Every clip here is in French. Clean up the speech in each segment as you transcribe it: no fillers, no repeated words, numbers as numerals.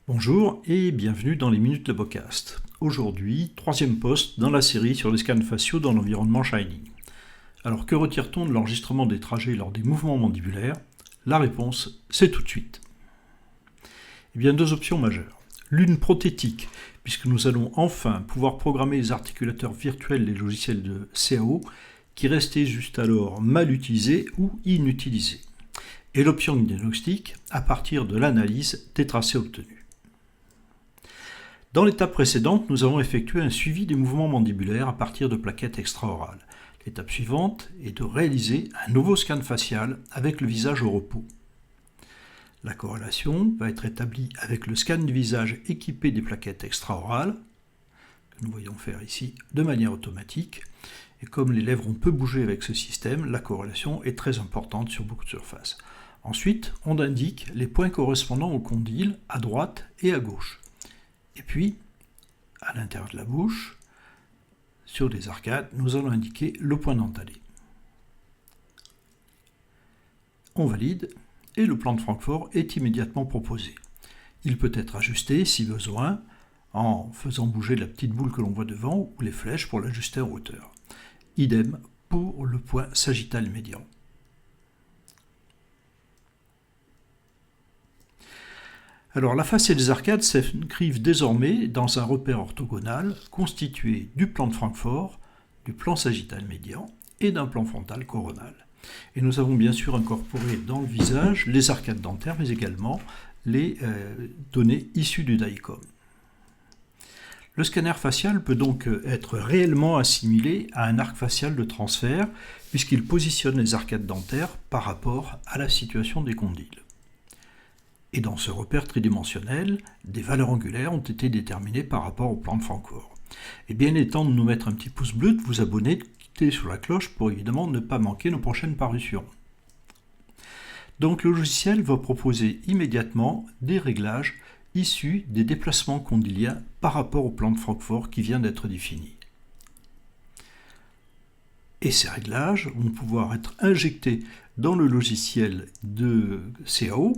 Bonjour et bienvenue dans les Minutes Lebocast. Aujourd'hui, troisième post dans la série sur les scans faciaux dans l'environnement Shining. Alors que retire-t-on de l'enregistrement des trajets lors des mouvements mandibulaires? La réponse, c'est tout de suite. Eh bien, deux options majeures. L'une prothétique, puisque nous allons enfin pouvoir programmer les articulateurs virtuels des logiciels de CAO qui restaient juste alors mal utilisés ou inutilisés. Et l'option diagnostique à partir de l'analyse des tracés obtenus. Dans l'étape précédente, nous avons effectué un suivi des mouvements mandibulaires à partir de plaquettes extra-orales. L'étape suivante est de réaliser un nouveau scan facial avec le visage au repos. La corrélation va être établie avec le scan du visage équipé des plaquettes extra-orales, que nous voyons faire ici de manière automatique. Et comme les lèvres ont peu bougé avec ce système, la corrélation est très importante sur beaucoup de surfaces. Ensuite, on indique les points correspondant aux condyles à droite et à gauche. Et puis, à l'intérieur de la bouche, sur des arcades, nous allons indiquer le point dentalé. On valide et le plan de Francfort est immédiatement proposé. Il peut être ajusté si besoin en faisant bouger la petite boule que l'on voit devant ou les flèches pour l'ajuster en hauteur. Idem pour le point sagittal médian. Alors la face des arcades s'inscrivent désormais dans un repère orthogonal constitué du plan de Francfort, du plan sagittal médian et d'un plan frontal coronal. Et nous avons bien sûr incorporé dans le visage les arcades dentaires, mais également les données issues du DICOM. Le scanner facial peut donc être réellement assimilé à un arc facial de transfert, puisqu'il positionne les arcades dentaires par rapport à la situation des condyles. Et dans ce repère tridimensionnel, des valeurs angulaires ont été déterminées par rapport au plan de Francfort. Et bien il est temps de nous mettre un petit pouce bleu, de vous abonner, de cliquer sur la cloche pour évidemment ne pas manquer nos prochaines parutions. Donc le logiciel va proposer immédiatement des réglages issus des déplacements condyliens par rapport au plan de Francfort qui vient d'être défini. Et ces réglages vont pouvoir être injectés dans le logiciel de CAO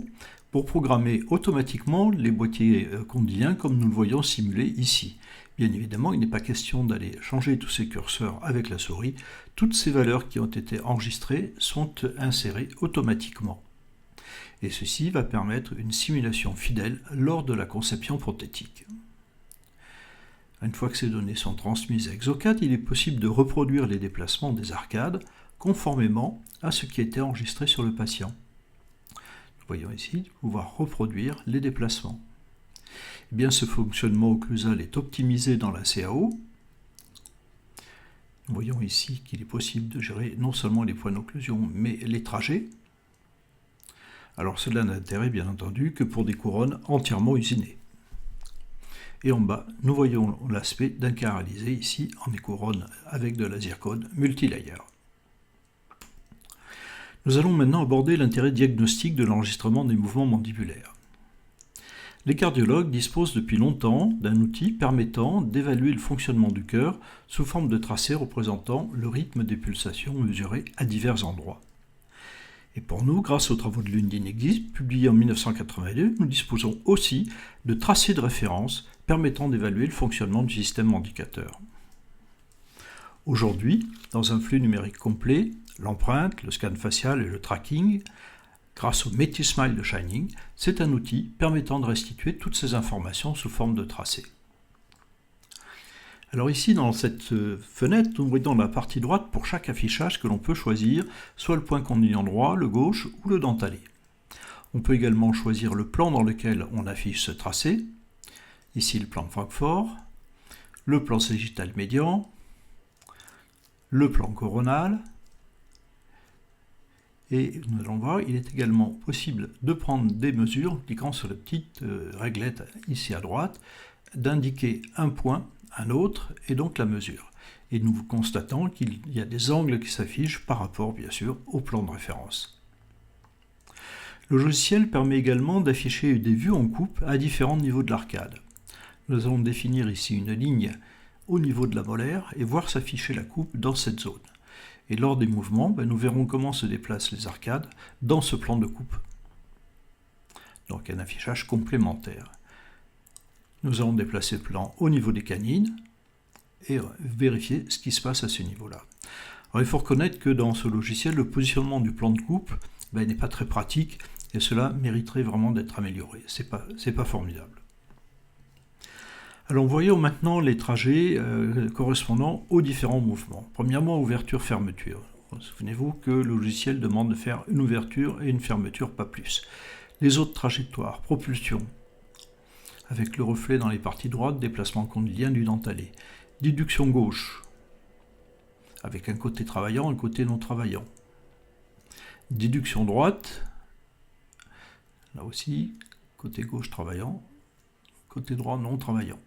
pour programmer automatiquement les boîtiers condyliens comme nous le voyons simulé ici. Bien évidemment, il n'est pas question d'aller changer tous ces curseurs avec la souris. Toutes ces valeurs qui ont été enregistrées sont insérées automatiquement. Et ceci va permettre une simulation fidèle lors de la conception prothétique. Une fois que ces données sont transmises à Exocad, il est possible de reproduire les déplacements des arcades conformément à ce qui a été enregistré sur le patient. Nous voyons ici pouvoir reproduire les déplacements. Eh bien, ce fonctionnement occlusal est optimisé dans la CAO. Nous voyons ici qu'il est possible de gérer non seulement les points d'occlusion, mais les trajets. Alors cela n'a d'intérêt bien entendu que pour des couronnes entièrement usinées. Et en bas, nous voyons l'aspect d'un cas réalisé ici en des couronnes avec de la zircone multilayer. Nous allons maintenant aborder l'intérêt diagnostique de l'enregistrement des mouvements mandibulaires. Les cardiologues disposent depuis longtemps d'un outil permettant d'évaluer le fonctionnement du cœur sous forme de tracés représentant le rythme des pulsations mesurées à divers endroits. Et pour nous, grâce aux travaux de Lundin-Exist, publiés en 1982, nous disposons aussi de tracés de référence permettant d'évaluer le fonctionnement du système indicateur. Aujourd'hui, dans un flux numérique complet, l'empreinte, le scan facial et le tracking, grâce au Metismile de Shining, c'est un outil permettant de restituer toutes ces informations sous forme de tracés. Alors ici, dans cette fenêtre, nous voyons dans la partie droite pour chaque affichage que l'on peut choisir, soit le point condylien droit, le gauche ou le dentalé. On peut également choisir le plan dans lequel on affiche ce tracé. Ici, le plan de Francfort, le plan sagittal médian, le plan coronal. Et nous allons voir, il est également possible de prendre des mesures, en cliquant sur la petite réglette ici à droite, d'indiquer un point, un autre, et donc la mesure. Et nous constatons qu'il y a des angles qui s'affichent par rapport, bien sûr, au plan de référence. Le logiciel permet également d'afficher des vues en coupe à différents niveaux de l'arcade. Nous allons définir ici une ligne au niveau de la molaire et voir s'afficher la coupe dans cette zone. Et lors des mouvements, nous verrons comment se déplacent les arcades dans ce plan de coupe. Donc un affichage complémentaire. Nous allons déplacer le plan au niveau des canines et vérifier ce qui se passe à ce niveau-là. Alors, il faut reconnaître que dans ce logiciel, le positionnement du plan de coupe n'est pas très pratique et cela mériterait vraiment d'être amélioré. C'est pas formidable. Alors voyons maintenant les trajets correspondant aux différents mouvements. Premièrement, ouverture-fermeture. Souvenez-vous que le logiciel demande de faire une ouverture et une fermeture, pas plus. Les autres trajectoires, propulsion, avec le reflet dans les parties droites, déplacement condylien du dentelé. Déduction gauche, avec un côté travaillant, un côté non travaillant. Déduction droite, là aussi, côté gauche travaillant, côté droit non travaillant.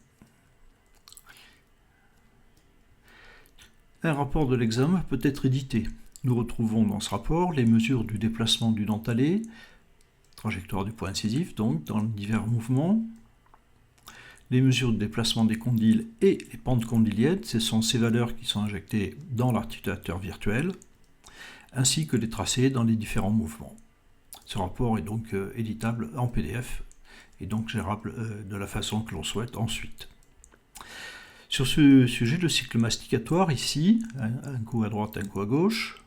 Un rapport de l'examen peut être édité. Nous retrouvons dans ce rapport les mesures du déplacement du dentelé, trajectoire du point incisif, donc dans les divers mouvements, les mesures de déplacement des condyles et les pentes condyliennes, ce sont ces valeurs qui sont injectées dans l'articulateur virtuel, ainsi que les tracés dans les différents mouvements. Ce rapport est donc éditable en PDF et donc gérable de la façon que l'on souhaite ensuite. Sur ce sujet, le cycle masticatoire, ici, un coup à droite, un coup à gauche,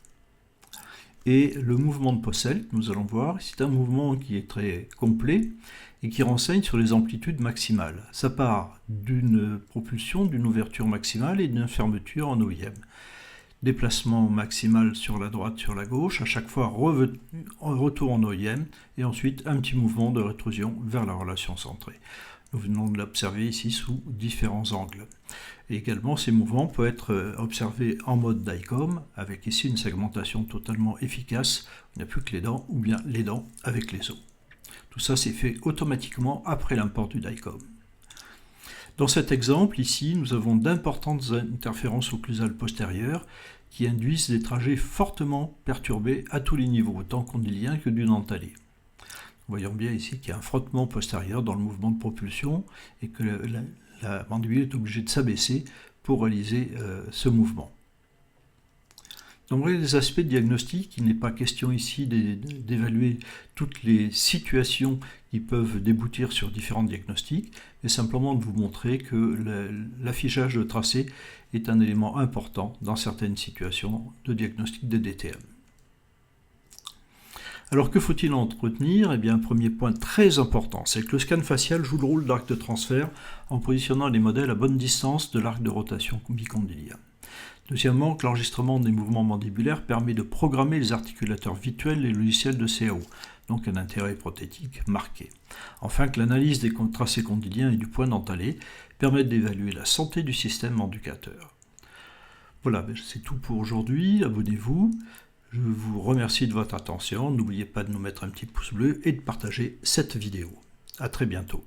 et le mouvement de Posselt, nous allons voir, c'est un mouvement qui est très complet et qui renseigne sur les amplitudes maximales. Ça part d'une propulsion, d'une ouverture maximale et d'une fermeture en OIM. Déplacement maximal sur la droite, sur la gauche, à chaque fois retour en OIM, et ensuite un petit mouvement de rétrusion vers la relation centrée. Nous venons de l'observer ici sous différents angles. Et également, ces mouvements peuvent être observés en mode DICOM, avec ici une segmentation totalement efficace. Il n'y a plus que les dents, ou bien les dents avec les os. Tout ça, c'est fait automatiquement après l'import du DICOM. Dans cet exemple, ici, nous avons d'importantes interférences occlusales postérieures qui induisent des trajets fortement perturbés à tous les niveaux, autant condylien que du dentelé. Voyons bien ici qu'il y a un frottement postérieur dans le mouvement de propulsion et que la mandibule est obligée de s'abaisser pour réaliser ce mouvement. Donc voilà les aspects de diagnostic. Il n'est pas question ici d'évaluer toutes les situations qui peuvent déboutir sur différents diagnostics, mais simplement de vous montrer que l'affichage de tracé est un élément important dans certaines situations de diagnostic de DTM. Alors que faut-il entretenir? Eh bien, un premier point très important, c'est que le scan facial joue le rôle d'arc de transfert en positionnant les modèles à bonne distance de l'arc de rotation bicondylien. Deuxièmement, que l'enregistrement des mouvements mandibulaires permet de programmer les articulateurs virtuels et logiciels de CAO, donc un intérêt prothétique marqué. Enfin, que l'analyse des tracés condyliens et du point dentelé permet d'évaluer la santé du système manducateur. Voilà, c'est tout pour aujourd'hui. Abonnez-vous. Je vous remercie de votre attention. N'oubliez pas de nous mettre un petit pouce bleu et de partager cette vidéo. À très bientôt.